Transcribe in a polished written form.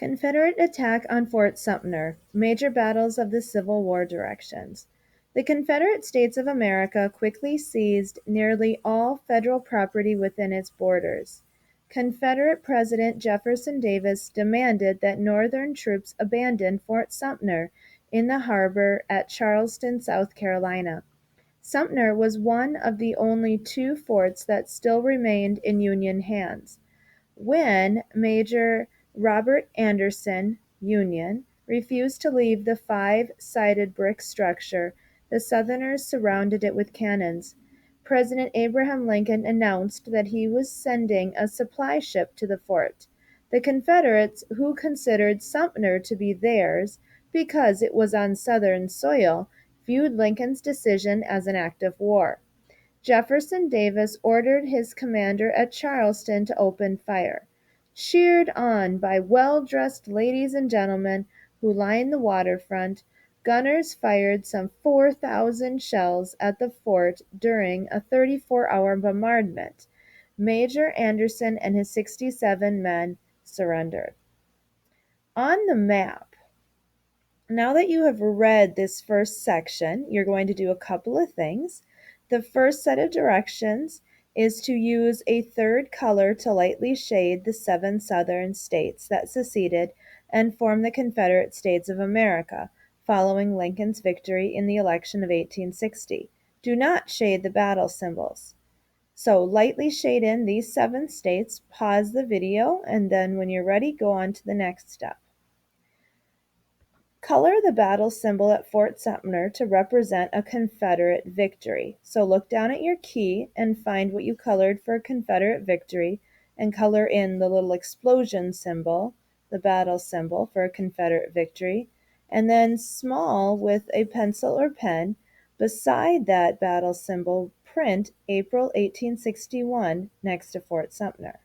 Confederate attack on Fort Sumter, major battles of the Civil War directions. The Confederate States of America quickly seized nearly all federal property within its borders. Confederate President Jefferson Davis demanded that Northern troops abandon Fort Sumter in the harbor at Charleston, South Carolina. Sumter was one of the only two forts that still remained in Union hands. When Major Robert Anderson, Union, refused to leave the five-sided brick structure, the Southerners surrounded it with cannons. President Abraham Lincoln announced that he was sending a supply ship to the fort. The Confederates, who considered Sumter to be theirs because it was on Southern soil, viewed Lincoln's decision as an act of war. Jefferson Davis ordered his commander at Charleston to open fire. Cheered on by well-dressed ladies and gentlemen who lined the waterfront, gunners fired some 4,000 shells at the fort during a 34-hour bombardment. Major Anderson and his 67 men surrendered. On the map, now that you have read this first section, you're going to do a couple of things. The first set of directions is to use a third color to lightly shade the 7 southern states that seceded and formed the Confederate States of America following Lincoln's victory in the election of 1860. Do not shade the battle symbols. So lightly shade in these 7 states, pause the video, and then when you're ready, go on to the next step. Color the battle symbol at Fort Sumter to represent a Confederate victory. So look down at your key and find what you colored for a Confederate victory and color in the little explosion symbol, the battle symbol for a Confederate victory, and then small with a pencil or pen, beside that battle symbol, print April 1861 next to Fort Sumter.